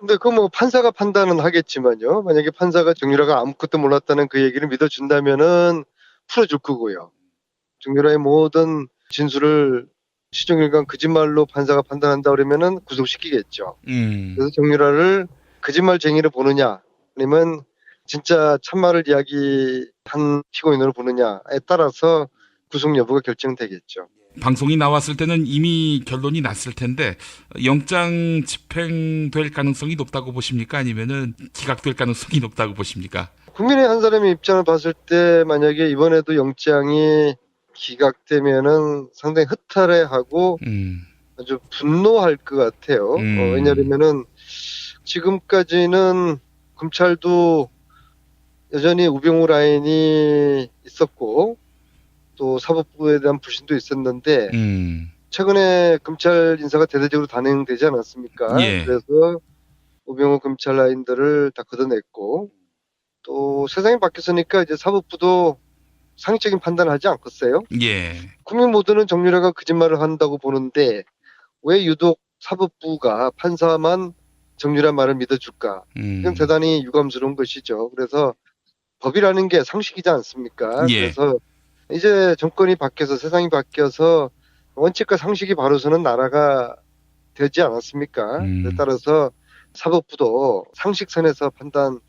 근데 그 뭐 판사가 판단은 하겠지만요. 만약에 판사가 정유라가 아무것도 몰랐다는 그 얘기를 믿어준다면은 풀어줄 거고요. 정유라의 모든 진술을 시종일관 거짓말로 판사가 판단한다 그러면은 구속시키겠죠. 그래서 정유라를 거짓말쟁이로 보느냐 아니면 진짜 참말을 이야기한 피고인으로 보느냐에 따라서 구속 여부가 결정되겠죠. 방송이 나왔을 때는 이미 결론이 났을 텐데 영장 집행될 가능성이 높다고 보십니까? 아니면은 기각될 가능성이 높다고 보십니까? 국민의 한 사람의 입장을 봤을 때 만약에 이번에도 영장이 기각되면은 상당히 허탈해하고 아주 분노할 것 같아요. 왜냐하면은 지금까지는 검찰도 여전히 우병우 라인이 있었고 또 사법부에 대한 불신도 있었는데 최근에 검찰 인사가 대대적으로 단행되지 않았습니까? 예. 그래서 우병우 검찰 라인들을 다 걷어냈고 또 세상이 바뀌었으니까 이제 사법부도 상식적인 판단을 하지 않겠어요? 예. 국민 모두는 정유라가 거짓말을 한다고 보는데 왜 유독 사법부가 판사만 정유라 말을 믿어줄까? 이건 대단히 유감스러운 것이죠. 그래서 법이라는 게 상식이지 않습니까? 예. 그래서 이제 정권이 바뀌어서 세상이 바뀌어서 원칙과 상식이 바로서는 나라가 되지 않았습니까? 따라서 사법부도 상식선에서 판단할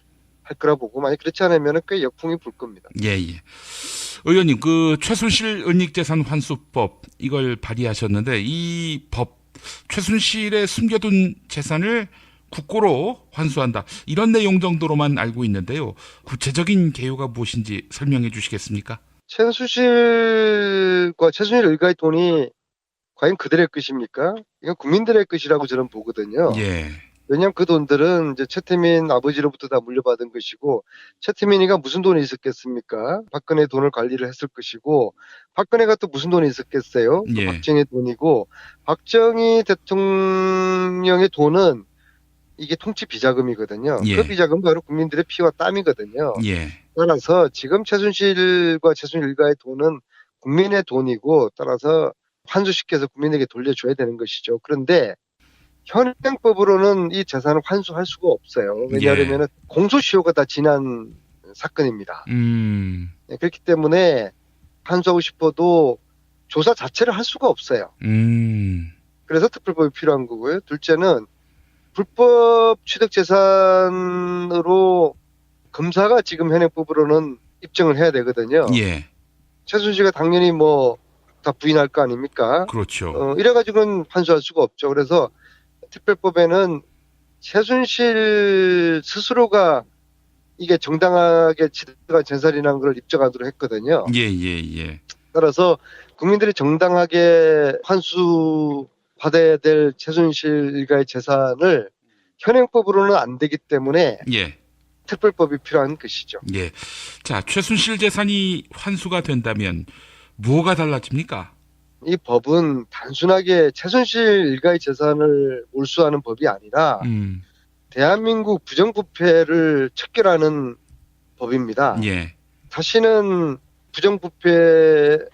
거라 보고 만약 그렇지 않으면 꽤 역풍이 불 겁니다. 예. 의원님, 그 최순실 은닉재산 환수법 이걸 발의하셨는데 이 법 최순실의 숨겨둔 재산을 국고로 환수한다. 이런 내용 정도로만 알고 있는데요. 구체적인 개요가 무엇인지 설명해 주시겠습니까? 최순실과 최순실 일가의 돈이 과연 그들의 것입니까? 이건 국민들의 것이라고 저는 보거든요. 예. 왜냐하면 그 돈들은 이제 최태민 아버지로부터 다 물려받은 것이고 최태민이가 무슨 돈이 있었겠습니까? 박근혜 돈을 관리를 했을 것이고 박근혜가 또 무슨 돈이 있었겠어요? 또 예. 박정희 돈이고 박정희 대통령의 돈은 이게 통치 비자금이거든요. 예. 그 비자금은 바로 국민들의 피와 땀이거든요. 예. 따라서 지금 최순실과 최순실 일가의 돈은 국민의 돈이고 따라서 환수시켜서 국민에게 돌려줘야 되는 것이죠. 그런데 현행법으로는 이 재산을 환수할 수가 없어요. 왜냐하면 예. 공소시효가 다 지난 사건입니다. 네, 그렇기 때문에 환수하고 싶어도 조사 자체를 할 수가 없어요. 그래서 특별법이 필요한 거고요. 둘째는 불법 취득 재산으로 검사가 지금 현행법으로는 입증을 해야 되거든요. 예. 최순실가 당연히 뭐 다 부인할 거 아닙니까? 그렇죠. 이래가지고는 환수할 수가 없죠. 그래서 특별법에는 최순실 스스로가 이게 정당하게 취득한 재산이라는 걸 입증하도록 했거든요. 예. 따라서 국민들이 정당하게 환수받아야 될 최순실 일가의 재산을 현행법으로는 안 되기 때문에 예. 특별법이 필요한 것이죠. 예. 자, 최순실 재산이 환수가 된다면 뭐가 달라집니까? 이 법은 단순하게 최순실 일가의 재산을 몰수하는 법이 아니라 대한민국 부정부패를 척결하는 법입니다. 예. 다시는 부정부패한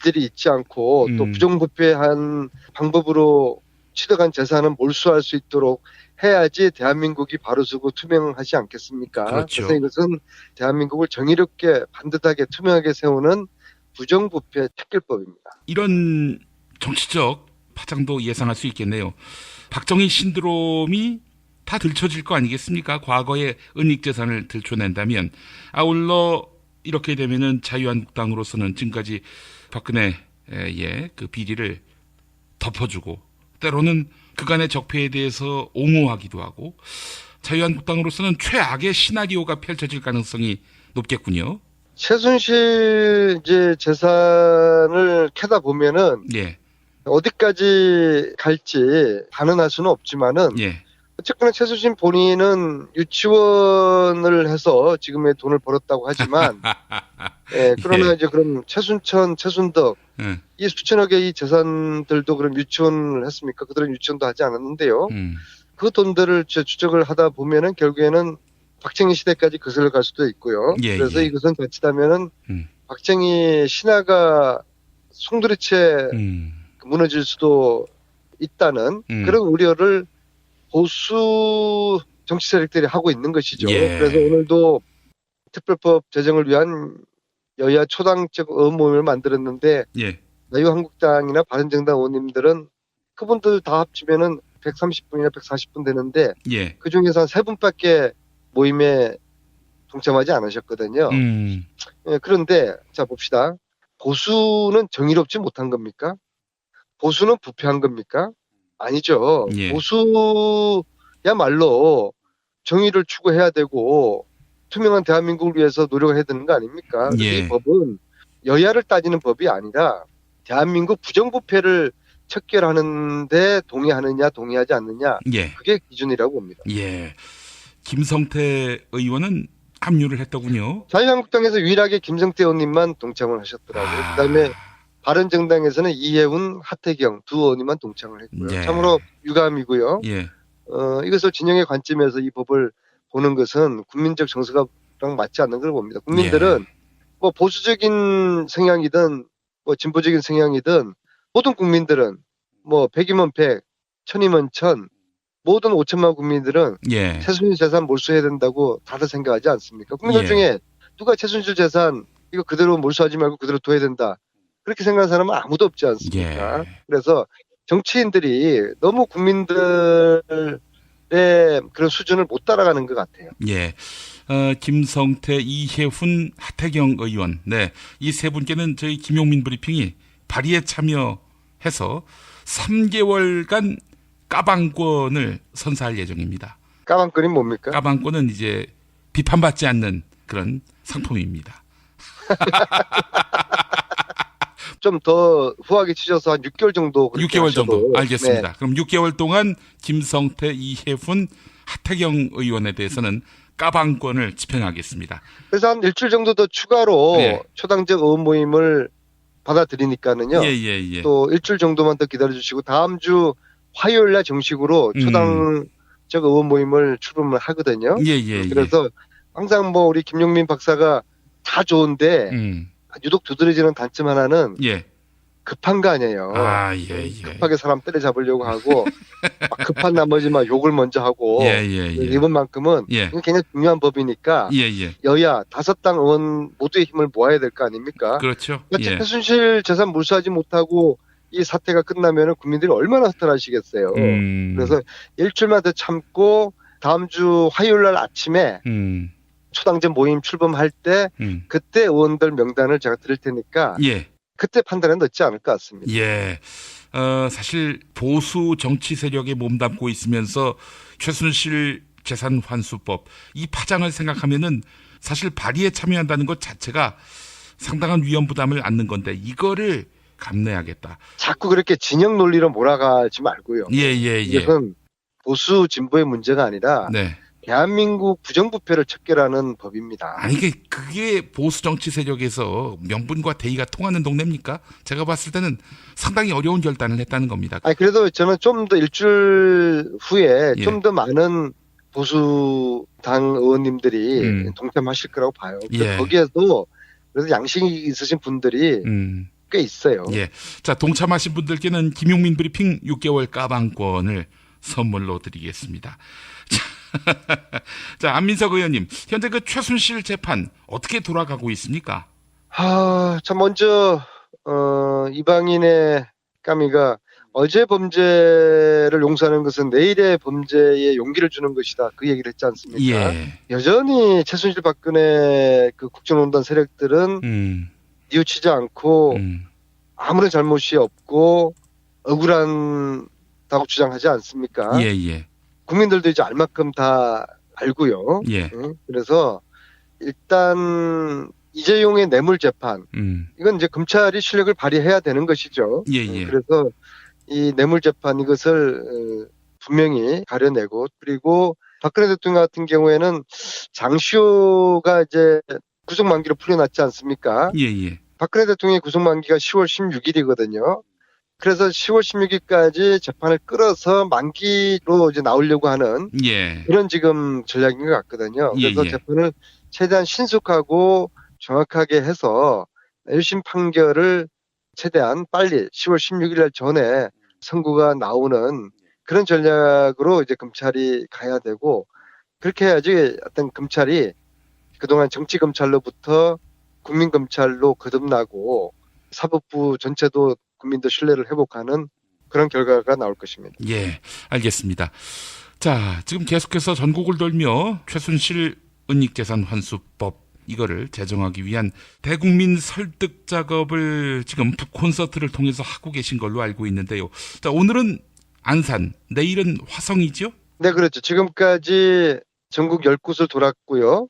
일이 있지 않고 또 부정부패한 방법으로 취득한 재산은 몰수할 수 있도록 해야지 대한민국이 바로서고 투명하지 않겠습니까? 그렇죠. 그래서 이것은 대한민국을 정의롭게 반듯하게 투명하게 세우는 부정부패 척결법입니다. 이런 정치적 파장도 예상할 수 있겠네요. 박정희 신드롬이 다 들춰질 거 아니겠습니까? 과거의 은닉재산을 들춰낸다면. 아울러 이렇게 되면은 자유한국당으로서는 지금까지 박근혜의 그 비리를 덮어주고 때로는 그간의 적폐에 대해서 옹호하기도 하고 자유한국당으로서는 최악의 시나리오가 펼쳐질 가능성이 높겠군요. 최순실 이제 재산을 캐다 보면은 예. 어디까지 갈지 단언할 수는 없지만은 예. 어쨌거나 최순실 본인은 유치원을 해서 지금의 돈을 벌었다고 하지만 그러나 이제 그럼 최순천, 최순덕 이 수천억의 이 재산들도 그럼 유치원을 했습니까? 그들은 유치원도 하지 않았는데요. 그 돈들을 추적을 하다 보면은 결국에는 박정희 시대까지 거슬러 갈 수도 있고요. 그래서 이것은 자칫하면은 박정희 신화가 송두리째 무너질 수도 있다는 그런 우려를 보수 정치 세력들이 하고 있는 것이죠. 예. 그래서 오늘도 특별법 제정을 위한 여야 초당적 의원모임을 만들었는데 예. 자유한국당이나 바른정당 의원님들은 그분들 다 합치면은 130분이나 140분 되는데 예. 그 중에서 한 3분밖에 모임에 동참하지 않으셨거든요. 예, 그런데 자 봅시다. 보수는 정의롭지 못한 겁니까? 보수는 부패한 겁니까? 아니죠. 예. 보수야말로 정의를 추구해야 되고 투명한 대한민국을 위해서 노력을 해야 되는 거 아닙니까? 그래서 예. 이 법은 여야를 따지는 법이 아니라 대한민국 부정부패를 척결하는데 동의하느냐 동의하지 않느냐 예. 그게 기준이라고 봅니다. 예. 김성태 의원은 합류를 했더군요. 자유한국당에서 유일하게 김성태 의원님만 동참을 하셨더라고요. 그다음에 바른정당에서는 이해운, 하태경 두 의원님만 동참을 했고요. 예. 참으로 유감이고요. 예. 이것을 진영의 관점에서 이 법을 보는 것은 국민적 정서랑 맞지 않는 걸 봅니다. 국민들은 뭐 보수적인 성향이든 뭐 진보적인 성향이든 모든 국민들은 뭐 100이면 100, 1000이면 1000 모든 5천만 국민들은 예. 최순실 재산 몰수해야 된다고 다들 생각하지 않습니까? 국민들 예. 중에 누가 최순실 재산 이거 그대로 몰수하지 말고 그대로 둬야 된다. 그렇게 생각하는 사람은 아무도 없지 않습니까? 예. 그래서 정치인들이 너무 국민들의 그런 수준을 못 따라가는 것 같아요. 예. 김성태, 이해훈, 하태경 의원. 네. 이 세 분께는 저희 김용민 브리핑이 발의에 참여해서 3개월간 까방권을 선사할 예정입니다. 까방권이 뭡니까? 까방권은 이제 비판받지 않는 그런 상품입니다. 좀 더 후하게 치셔서 한 6개월 정도. 6개월 정도. 하셔도. 알겠습니다. 네. 그럼 6개월 동안 김성태, 이해훈, 하태경 의원에 대해서는 까방권을 집행하겠습니다. 그래서 한 일주일 정도 더 추가로 예. 초당적 의원 모임을 받아들이니까는요. 예. 또 일주일 정도만 더 기다려주시고 다음 주 화요일 날 정식으로 초당적 의원 모임을 출범을 하거든요. 예. 그래서 항상 뭐 우리 김용민 박사가 다 좋은데 유독 두드러지는 단점 하나는 예. 급한 거 아니에요. 예. 급하게 사람 때려잡으려고 하고 막 급한 나머지 막 욕을 먼저 하고 예. 이번만큼은 예. 이건 굉장히 중요한 법이니까 예. 여야 5당 의원 모두의 힘을 모아야 될 거 아닙니까? 그렇죠. 예. 최순실 재산 몰수하지 못하고 이 사태가 끝나면 국민들이 얼마나 허탈하시겠어요. 그래서 일주일만 더 참고 다음 주 화요일 날 아침에 초당적 모임 출범할 때 그때 의원들 명단을 제가 드릴 테니까 예. 그때 판단은 늦지 않을 것 같습니다. 예. 사실 보수 정치 세력에 몸담고 있으면서 최순실 재산 환수법 이 파장을 생각하면은 사실 발의에 참여한다는 것 자체가 상당한 위험 부담을 안는 건데 이거를 감내하겠다. 자꾸 그렇게 진영 논리로 몰아가지 말고요. 예. 이것은 보수 진보의 문제가 아니라 네. 대한민국 부정부패를 척결하는 법입니다. 아니 그게 보수 정치 세력에서 명분과 대의가 통하는 동네입니까? 제가 봤을 때는 상당히 어려운 결단을 했다는 겁니다. 아니 그래도 저는 좀 더 일주일 후에 예. 좀 더 많은 보수당 의원님들이 동참하실 거라고 봐요. 예. 거기에도 그래서 양식이 있으신 분들이 꽤 있어요. 예. 자, 동참하신 분들께는 김용민 브리핑 6개월 까방권을 선물로 드리겠습니다. 자, 안민석 의원님, 현재 그 최순실 재판 어떻게 돌아가고 있습니까? 참 먼저 이방인의 까미가 어제 범죄를 용서하는 것은 내일의 범죄에 용기를 주는 것이다. 그 얘기를 했지 않습니까? 예. 여전히 최순실 박근혜 그 국정농단 세력들은 뉘우치지 않고 아무런 잘못이 없고 억울한다고 주장하지 않습니까? 예. 국민들도 이제 알 만큼 다 알고요. 예. 그래서 일단 이재용의 뇌물 재판 이건 이제 검찰이 실력을 발휘해야 되는 것이죠. 예. 그래서 이 뇌물 재판 이것을 분명히 가려내고 그리고 박근혜 대통령 같은 경우에는 장시호가 이제 구속 만기로 풀려났지 않습니까? 예. 박근혜 대통령의 구속 만기가 10월 16일이거든요. 그래서 10월 16일까지 재판을 끌어서 만기로 이제 나오려고 하는 예. 그런 지금 전략인 것 같거든요. 그래서 예. 재판을 최대한 신속하고 정확하게 해서 1심 판결을 최대한 빨리 10월 16일 날 전에 선고가 나오는 그런 전략으로 이제 검찰이 가야 되고, 그렇게 해야지 어떤 검찰이 그동안 정치검찰로부터 국민검찰로 거듭나고 사법부 전체도 국민들 신뢰를 회복하는 그런 결과가 나올 것입니다. 예, 알겠습니다. 자, 지금 계속해서 전국을 돌며 최순실 은닉재산 환수법 이거를 제정하기 위한 대국민 설득 작업을 지금 북콘서트를 통해서 하고 계신 걸로 알고 있는데요. 자, 오늘은 안산, 내일은 화성이죠? 네, 그렇죠. 지금까지 전국 10곳을 돌았고요.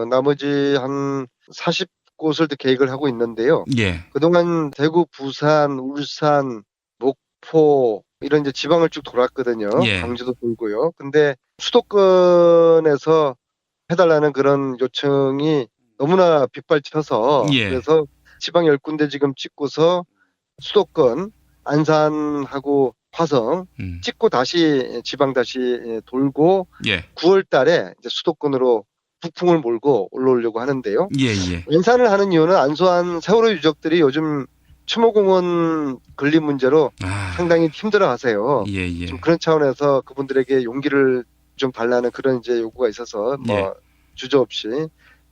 나머지 한 40곳을 더 계획을 하고 있는데요. 예, 그동안 대구, 부산, 울산, 목포 이런 이제 지방을 쭉 돌았거든요. 예. 광주도 돌고요. 근데 수도권에서 해달라는 그런 요청이 너무나 빗발쳐서 예. 그래서 지방 10군데 지금 찍고서 수도권, 안산하고 화성 찍고 다시 지방 다시 돌고 예, 9월 달에 이제 수도권으로 북풍을 몰고 올라오려고 하는데요. 예, 예. 연산을 하는 이유는 안소한 세월호 유족들이 요즘 추모공원 건립 문제로 아, 상당히 힘들어 하세요. 예, 예. 좀 그런 차원에서 그분들에게 용기를 좀 달라는 그런 이제 요구가 있어서 뭐 예. 주저없이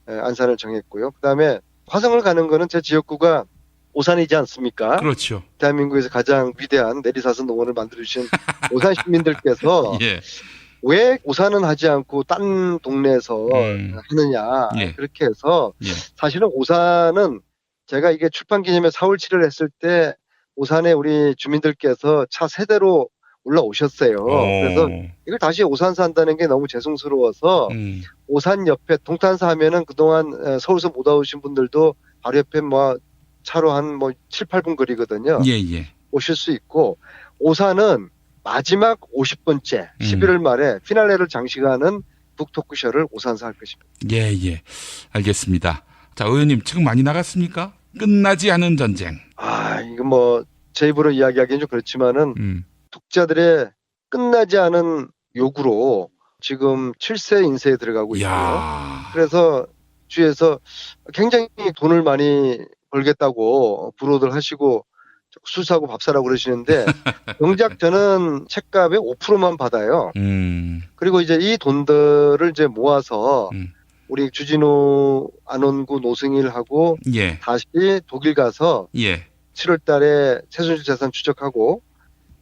안산을 정했고요. 그다음에 화성을 가는 거는 제 지역구가 오산이지 않습니까? 그렇죠. 대한민국에서 가장 위대한 내리사선 농원을 만들어주신 오산 시민들께서 예, 왜 오산은 하지 않고 딴 동네에서 하느냐 예. 그렇게 해서 예. 사실은 오산은 제가 이게 출판 기념회 4월 7일 했을 때 오산에 우리 주민들께서 차 세대로 올라오셨어요. 그래서 이걸 다시 오산사 한다는 게 너무 죄송스러워서 오산 옆에 동탄사 하면은 그동안 서울서 못 와오신 분들도 바로 옆에 뭐 차로 한 뭐 7, 8분 거리거든요. 예, 예. 오실 수 있고 오산은 마지막 50번째 11월 말에 피날레를 장식하는 북토크쇼를 오산사 할 것입니다. 예, 예. 알겠습니다. 자, 의원님, 지금 많이 나갔습니까? 끝나지 않은 전쟁. 이거 뭐 제 입으로 이야기하기는 좀 그렇지만은 독자들의 끝나지 않은 요구로 지금 7세 인쇄에 들어가고 있고요. 이야. 그래서 주위에서 굉장히 돈을 많이 벌겠다고 부로들 하시고 술 사고 밥 사라고 그러시는데 정작 저는 책값의 5%만 받아요. 그리고 이제 이 돈들을 이제 모아서 우리 주진우 안원구 노승일하고 예, 다시 독일 가서 예. 7월 달에 최순실 재산 추적하고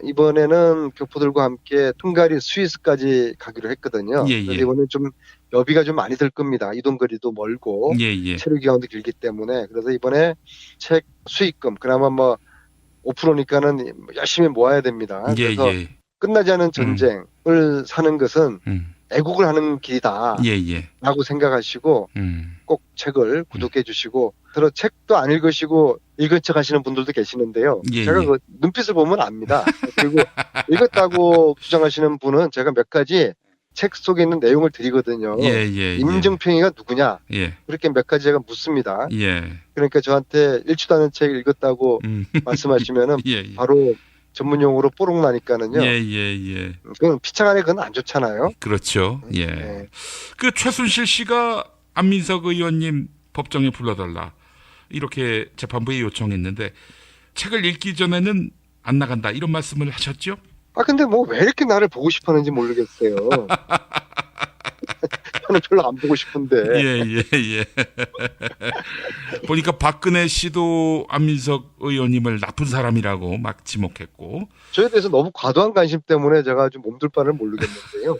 이번에는 교포들과 함께 퉁가리 스위스까지 가기로 했거든요. 예, 예. 그래서 이번엔 좀 여비가 좀 많이 들 겁니다. 이동거리도 멀고 예, 예. 체류 기간도 길기 때문에. 그래서 이번에 책 수익금 그나마 뭐 5%니까는 열심히 모아야 됩니다. 예, 그래서 예. 끝나지 않은 전쟁을 사는 것은 애국을 하는 길이다 예, 예. 라고 생각하시고 꼭 책을 구독해 주시고 들어 책도 안 읽으시고 읽은 척 하시는 분들도 계시는데요. 예, 제가 예. 그 눈빛을 보면 압니다. 그리고 읽었다고 주장하시는 분은 제가 몇 가지 책 속에 있는 내용을 드리거든요. 예, 예. 임정평이가 누구냐 예, 그렇게 몇 가지 제가 묻습니다. 예. 그러니까 저한테 읽지도 않은 책 읽었다고 말씀하시면은 예, 예. 바로 전문 용어로 뽀록 나니까는요. 예, 예, 예. 그건 피창안에 그건 안 좋잖아요. 그렇죠. 예. 네. 그 최순실 씨가 안민석 의원님 법정에 불러달라. 이렇게 재판부에 요청했는데 책을 읽기 전에는 안 나간다. 이런 말씀을 하셨죠? 근데 뭐 왜 이렇게 나를 보고 싶어 하는지 모르겠어요. 저는 별로 안 보고 싶은데. 예, 예, 예. 보니까 박근혜 씨도 안민석 의원님을 나쁜 사람이라고 막 지목했고. 저에 대해서 너무 과도한 관심 때문에 제가 좀 몸둘 바를 모르겠는데요.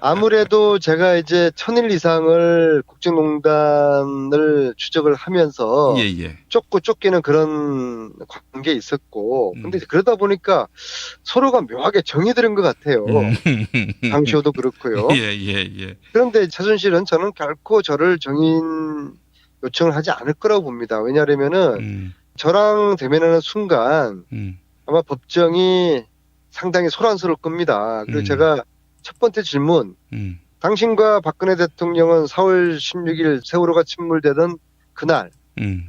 아무래도 제가 이제 1000일 이상을 국정농단을 추적을 하면서 예, 예. 쫓고 쫓기는 그런 관계에 있었고 근데 그러다 보니까 서로가 묘하게 정이 들은 것 같아요. 장시호도 그렇고요. 예, 예, 예. 그런데 최순실은 저는 결코 저를 정인 요청을 하지 않을 거라고 봅니다. 왜냐하면은 저랑 대면하는 순간 아마 법정이 상당히 소란스러울 겁니다. 그리고 제가 첫 번째 질문, 당신과 박근혜 대통령은 4월 16일 세월호가 침몰되던 그날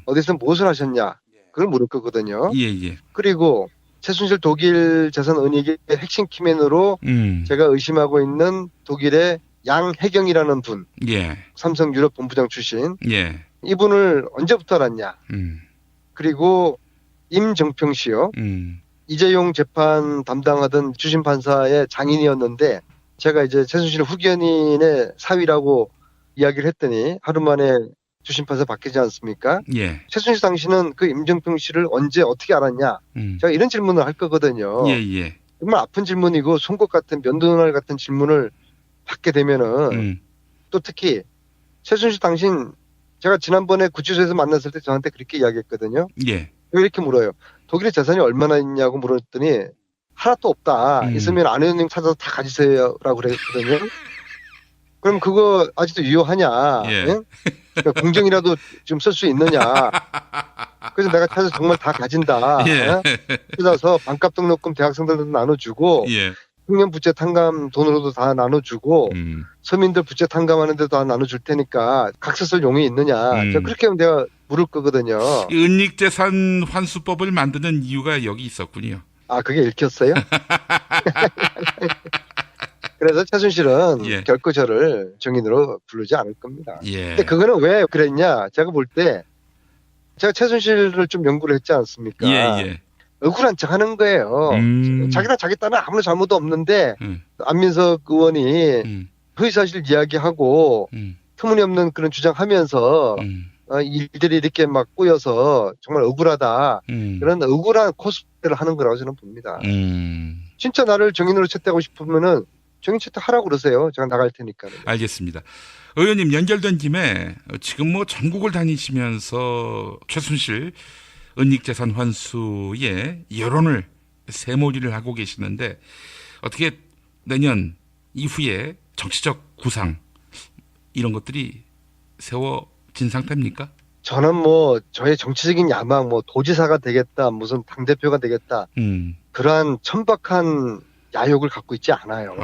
어디서 무엇을 하셨냐? 그걸 물을 거거든요. 예, 예. 그리고 최순실 독일 재산 은닉의 핵심 키맨으로 제가 의심하고 있는 독일의 양혜경이라는 분, 예, 삼성 유럽 본부장 출신, 예. 이분을 언제부터 알았냐? 그리고 임정평 씨요. 이재용 재판 담당하던 주심 판사의 장인이었는데 제가 이제 최순실 후견인의 사위라고 이야기를 했더니 하루 만에 주심 판사 바뀌지 않습니까? 예. 최순실 당신은 그 임정평 씨를 언제 어떻게 알았냐? 제가 이런 질문을 할 거거든요. 예, 예. 정말 아픈 질문이고 송곳 같은 면도날 같은 질문을 받게 되면은 또 특히 최순실 당신 제가 지난번에 구치소에서 만났을 때 저한테 그렇게 이야기했거든요. 예. 왜 이렇게 물어요? 독일에 재산이 얼마나 있냐고 물었더니 하나도 없다. 있으면 안 의원님 찾아서 다 가지세요라고 그랬거든요. 그럼 그거 아직도 유효하냐? 예. 예? 그러니까 공정이라도 좀 쓸 수 있느냐? 그래서 내가 찾아서 정말 다 가진다. 예. 예? 찾아서 반값 등록금 대학생들도 나눠주고 예. 청년 부채 탕감 돈으로도 다 나눠주고 서민들 부채 탕감하는 데도 다 나눠줄 테니까 각서 쓸 용이 있느냐? 제가 그렇게 하면 내가 물을 거거든요. 이 은닉재산 환수법을 만드는 이유가 여기 있었군요. 아, 그게 읽혔어요? 그래서 최순실은 예. 결코 저를 증인으로 부르지 않을 겁니다. 예. 근데 그거는 왜 그랬냐? 제가 볼 때 제가 최순실을 좀 연구를 했지 않습니까? 예, 예. 억울한 척 하는 거예요. 자기랑 자기 딸은 아무런 잘못도 없는데 안민석 의원이 허위사실 이야기하고 터무니없는 그런 주장하면서 일들이 이렇게 막 꼬여서 정말 억울하다. 그런 억울한 코스프레를 하는 거라고 저는 봅니다. 진짜 나를 증인으로 채택하고 싶으면은 증인 채택하라고 그러세요. 제가 나갈 테니까. 알겠습니다. 의원님 연결된 김에 지금 뭐 전국을 다니시면서 최순실 은닉재산 환수에 여론을 새몰이를 하고 계시는데 어떻게 내년 이후에 정치적 구상 이런 것들이 세워진 상태입니까? 저는 뭐 저의 정치적인 야망 뭐 도지사가 되겠다 무슨 당대표가 되겠다 그러한 천박한 야욕을 갖고 있지 않아요.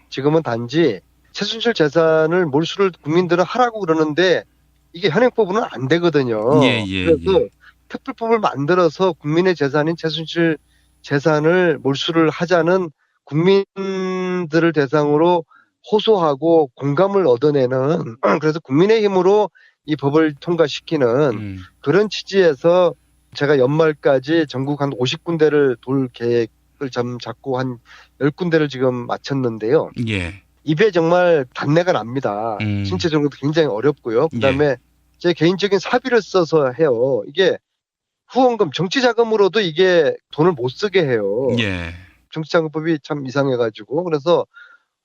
지금은 단지 최순실 재산을 몰수를 국민들은 하라고 그러는데 이게 현행법으로는 안 되거든요. 예, 예, 그래서 예. 특별법을 만들어서 국민의 재산인 최순실 재산을 몰수를 하자는 국민들을 대상으로 호소하고 공감을 얻어내는 그래서 국민의힘으로 이 법을 통과시키는 그런 취지에서 제가 연말까지 전국 한 50군데를 돌 계획을 잡고 한 10군데를 지금 마쳤는데요. 예. 입에 정말 단내가 납니다. 신체적으로도 굉장히 어렵고요. 그다음에 제 개인적인 사비를 써서 해요. 이게 후원금, 정치자금으로도 이게 돈을 못 쓰게 해요. 예. 정치자금법이 참 이상해가지고 그래서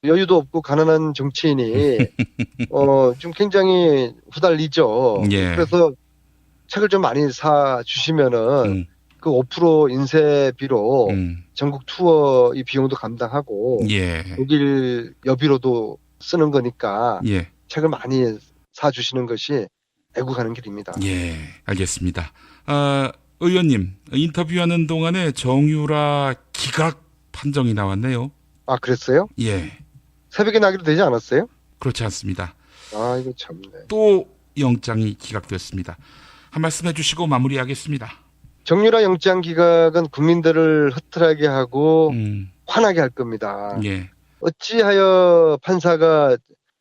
여유도 없고 가난한 정치인이 좀 굉장히 후달리죠. 예. 그래서 책을 좀 많이 사 주시면은 그 5% 인쇄비로 전국 투어 이 비용도 감당하고 예. 독일 여비로도 쓰는 거니까 예. 책을 많이 사 주시는 것이 애국하는 길입니다. 예. 알겠습니다. 의원님 인터뷰하는 동안에 정유라 기각 판정이 나왔네요. 아, 그랬어요? 예. 새벽에 나기로 되지 않았어요? 그렇지 않습니다. 아, 이거 참네. 또 영장이 기각됐습니다. 한 말씀 해주시고 마무리하겠습니다. 정유라 영장 기각은 국민들을 허탈하게 하고 화나게 할 겁니다. 예. 어찌하여 판사가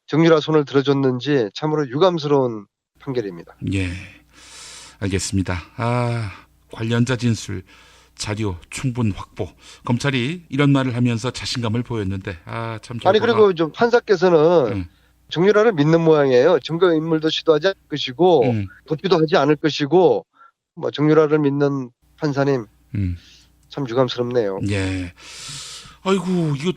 정유라 손을 들어줬는지 참으로 유감스러운 판결입니다. 예. 알겠습니다. 관련자 진술 자료 충분 확보. 검찰이 이런 말을 하면서 자신감을 보였는데 참 아니 그리고 좀 판사께서는 정유라를 믿는 모양이에요. 증거 인멸도 시도하지 않을 것이고 도피도 하지 않을 것이고 뭐 정유라를 믿는 판사님 참 유감스럽네요. 예. 아이고 이거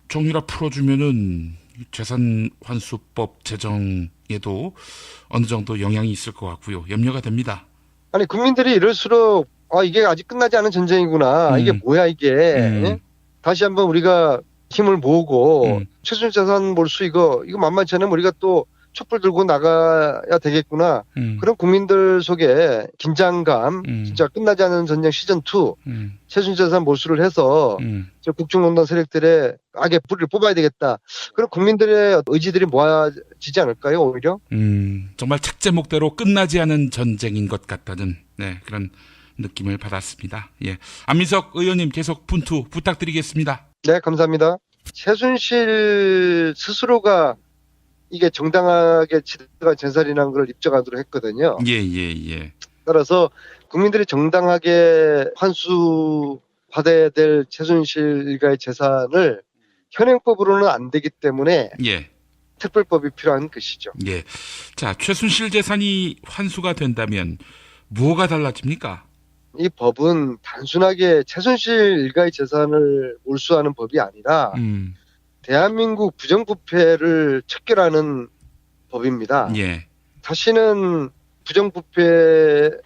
정유라 풀어주면은 재산 환수법 제정에도 어느 정도 영향이 있을 것 같고요. 염려가 됩니다. 아니 국민들이 이럴수록 이게 아직 끝나지 않은 전쟁이구나. 이게 뭐야 이게. 예? 다시 한번 우리가 힘을 모으고 최순실 재산 몰수 이거 만만치 않으면 우리가 또 촛불 들고 나가야 되겠구나. 그런 국민들 속에 긴장감, 진짜 끝나지 않은 전쟁 시즌2 최순실 재산 몰수를 해서 저 국정농단 세력들의 악의 뿌리를 뽑아야 되겠다. 그런 국민들의 의지들이 모아지지 않을까요 오히려? 정말 책 제목대로 끝나지 않은 전쟁인 것 같다는 그런 느낌을 받았습니다. 예, 안민석 의원님 계속 분투 부탁드리겠습니다. 네, 감사합니다. 최순실 스스로가 이게 정당하게 치러가 재산이라는 걸 입증하도록 했거든요. 예. 따라서 국민들이 정당하게 환수 받아야 될 최순실 일가의 재산을 현행법으로는 안 되기 때문에 예. 특별법이 필요한 것이죠. 예. 자, 최순실 재산이 환수가 된다면 뭐가 달라집니까? 이 법은 단순하게 최순실 일가의 재산을 몰수하는 법이 아니라 대한민국 부정부패를 척결하는 법입니다. 예. 다시는 부정부패한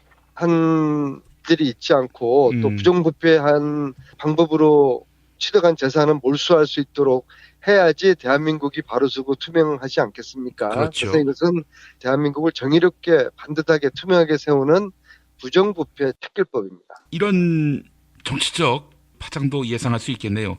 일이 있지 않고 또 부정부패한 방법으로 취득한 재산은 몰수할 수 있도록 해야지 대한민국이 바로서고 투명하지 않겠습니까? 그렇죠. 그래서 이것은 대한민국을 정의롭게 반듯하게 투명하게 세우는 부정부패 척결법입니다. 이런 정치적 파장도 예상할 수 있겠네요.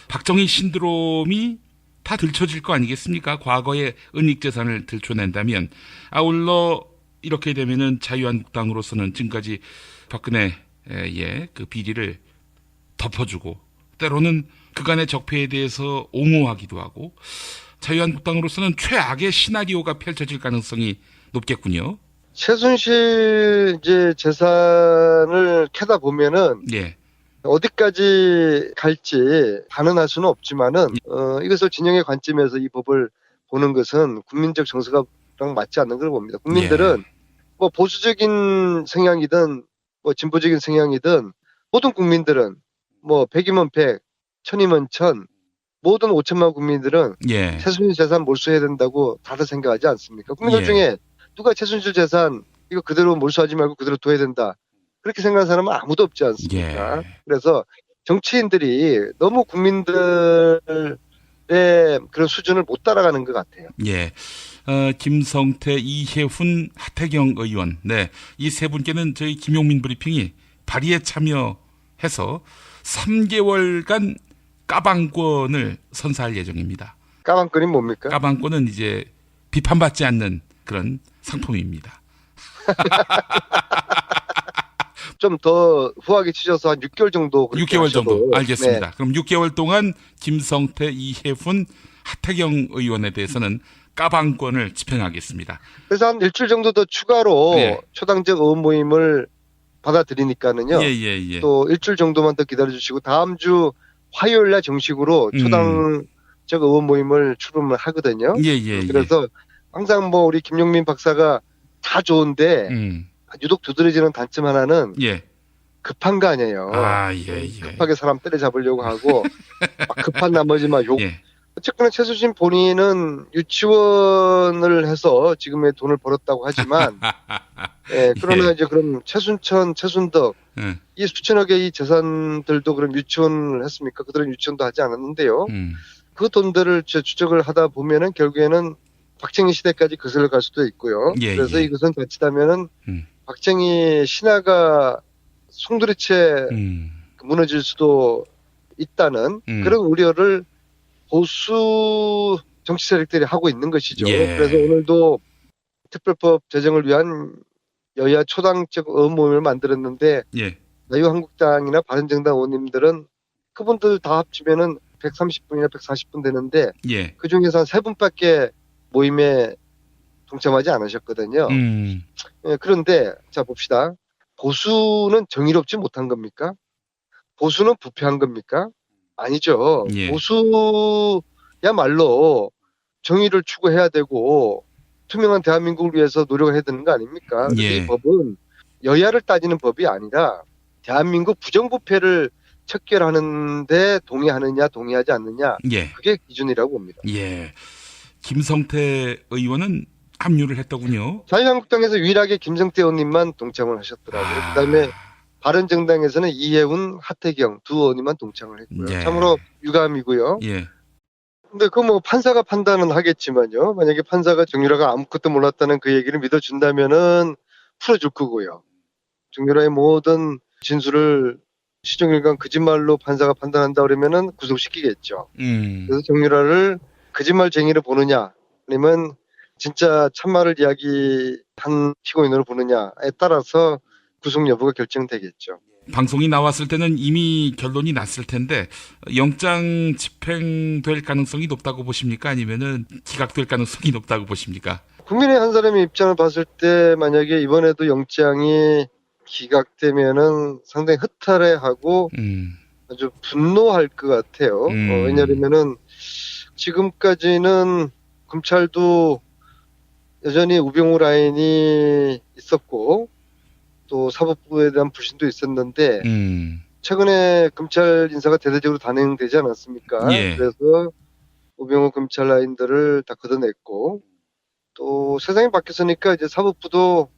박정희 신드롬이 다 들춰질 거 아니겠습니까? 과거의 은닉재산을 들춰낸다면. 아울러 이렇게 되면은 자유한국당으로서는 지금까지 박근혜의 그 비리를 덮어주고 때로는 그간의 적폐에 대해서 옹호하기도 하고 자유한국당으로서는 최악의 시나리오가 펼쳐질 가능성이 높겠군요. 최순실 이제 재산을 캐다 보면은 예. 어디까지 갈지 단언할 수는 없지만은 이것을 진영의 관점에서 이 법을 보는 것은 국민적 정서랑 맞지 않는 걸 봅니다. 국민들은 뭐 보수적인 성향이든 뭐 진보적인 성향이든 모든 국민들은 뭐 100이면 100, 1000이면 1000, 모든 5천만 국민들은 예. 최순실 재산 몰수해야 된다고 다들 생각하지 않습니까? 국민들 중에 누가 최순실 재산 이거 그대로 몰수하지 말고 그대로 둬야 된다. 그렇게 생각하는 사람은 아무도 없지 않습니까? 그래서 정치인들이 너무 국민들의 그런 수준을 못 따라가는 것 같아요. 예. 김성태, 이혜훈, 하태경 의원. 네. 이 세 분께는 저희 김용민 브리핑이 발의에 참여해서 3개월간 까방권을 선사할 예정입니다. 까방권이 뭡니까? 까방권은 이제 비판받지 않는 그런 상품입니다. 좀 더 후하게 치셔서 한 6개월 정도. 6개월 정도. 알겠습니다. 네. 그럼 6개월 동안 김성태, 이혜훈, 하태경 의원에 대해서는 까방권을 집행하겠습니다. 그래서 한 일주일 정도 더 추가로 초당적 의원 모임을 받아들이니까는요. 또 일주일 정도만 더 기다려주시고 다음 주 화요일 날 정식으로 초당적 의원 모임을 출범을 하거든요. 그래서 항상 뭐 우리 김용민 박사가 다 좋은데 유독 두드러지는 단점 하나는 급한 거 아니에요. 급하게 사람 때려잡으려고 하고 막 급한 나머지 막 욕. 어쨌거나 최순실 본인은 유치원을 해서 지금의 돈을 벌었다고 하지만 그러나 이제 그럼 최순천, 최순덕 이 수천억의 이 재산들도 그럼 유치원을 했습니까? 그들은 유치원도 하지 않았는데요. 그 돈들을 추적을 하다 보면은 결국에는 박정희 시대까지 거슬러 갈 수도 있고요. 그래서 이것은 자칫하면은 박정희 신화가 송두리째 무너질 수도 있다는 그런 우려를 보수 정치 세력들이 하고 있는 것이죠. 그래서 오늘도 특별법 제정을 위한 여야 초당적 의원 모임을 만들었는데 자유한국당이나 바른정당 의원님들은 그분들 다 합치면은 130분이나 140분 되는데 그 중에서 한 3분밖에 모임에 동참하지 않으셨거든요. 그런데 자 봅시다. 보수는 정의롭지 못한 겁니까? 보수는 부패한 겁니까? 아니죠. 보수야말로 정의를 추구해야 되고 투명한 대한민국을 위해서 노력해야 되는 거 아닙니까? 이 법은 여야를 따지는 법이 아니라 대한민국 부정부패를 척결하는데 동의하느냐 동의하지 않느냐 그게 기준이라고 봅니다. 김성태 의원은 합류를 했더군요. 자유한국당에서 유일하게 김성태 의원님만 동참을 하셨더라고요. 그다음에 바른정당에서는 이혜훈, 하태경 두 의원님만 동참을 했고요. 참으로 유감이고요. 근데 그 뭐 판사가 판단은 하겠지만요. 만약에 판사가 정유라가 아무것도 몰랐다는 그 얘기를 믿어준다면은 풀어줄 거고요. 정유라의 모든 진술을 시종일관 거짓말로 판사가 판단한다 그러면은 구속시키겠죠. 그래서 정유라를 거짓말쟁이로 보느냐 아니면 진짜 참말을 이야기한 피고인으로 보느냐에 따라서 구속 여부가 결정되겠죠. 방송이 나왔을 때는 이미 결론이 났을 텐데 영장 집행될 가능성이 높다고 보십니까? 아니면은 기각될 가능성이 높다고 보십니까? 국민의 한 사람의 입장을 봤을 때 만약에 이번에도 영장이 기각되면은 상당히 허탈해하고 아주 분노할 것 같아요. 왜냐하면은 지금까지는 검찰도 여전히 우병우 라인이 있었고 또 사법부에 대한 불신도 있었는데 최근에 검찰 인사가 대대적으로 단행되지 않았습니까? 예. 그래서 우병우 검찰 라인들을 다 걷어냈고 또 세상이 바뀌었으니까 이제 사법부도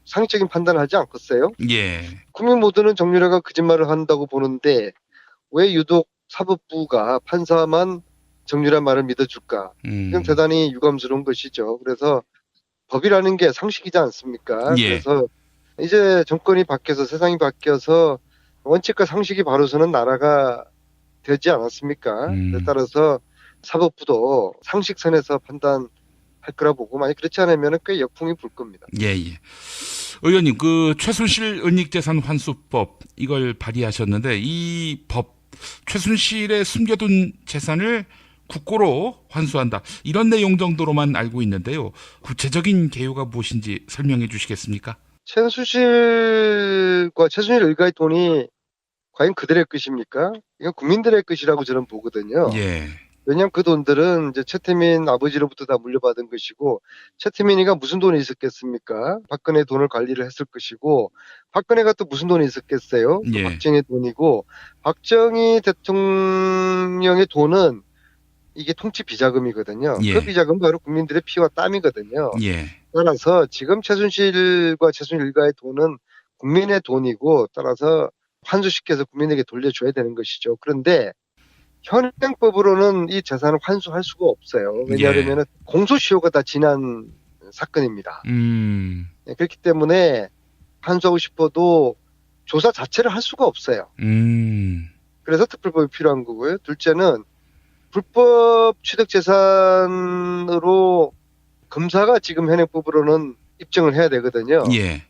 상식적인 판단을 하지 않겠어요? 예. 국민 모두는 정유라가 거짓말을 한다고 보는데 왜 유독 사법부가 판사만 정유라 말을 믿어줄까? 이건 대단히 유감스러운 것이죠. 그래서 법이라는 게 상식이지 않습니까? 예. 그래서 이제 정권이 바뀌어서 세상이 바뀌어서 원칙과 상식이 바로서는 나라가 되지 않았습니까? 따라서 사법부도 상식선에서 판단할 거라 보고 만약 그렇지 않으면 꽤 역풍이 불 겁니다. 예, 예. 의원님, 그 최순실 은닉재산 환수법 이걸 발의하셨는데 이 법 최순실의 숨겨둔 재산을 국고로 환수한다. 이런 내용 정도로만 알고 있는데요. 구체적인 개요가 무엇인지 설명해 주시겠습니까? 최순실과 최순실 일가의 돈이 과연 그들의 것입니까? 이건 국민들의 것이라고 저는 보거든요. 예. 왜냐하면 그 돈들은 이제 최태민 아버지로부터 다 물려받은 것이고 최태민이가 무슨 돈이 있었겠습니까? 박근혜 돈을 관리를 했을 것이고 박근혜가 또 무슨 돈이 있었겠어요? 또 예. 박정희 돈이고 박정희 대통령의 돈은 이게 통치 비자금이거든요. 예. 그 비자금은 바로 국민들의 피와 땀이거든요. 예. 따라서 지금 최순실과 최순실 일가의 돈은 국민의 돈이고 따라서 환수시켜서 국민에게 돌려줘야 되는 것이죠. 그런데 현행법으로는 이 재산을 환수할 수가 없어요. 왜냐하면 공소시효가 다 지난 사건입니다. 네, 그렇기 때문에 환수하고 싶어도 조사 자체를 할 수가 없어요. 그래서 특별법이 필요한 거고요. 둘째는 불법 취득 재산으로 검사가 지금 현행법으로는 입증을 해야 되거든요. 예.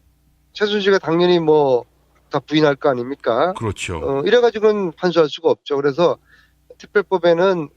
최순실가 당연히 뭐 다 부인할 거 아닙니까? 그렇죠. 이래가지고는 환수할 수가 없죠. 그래서 특별법에는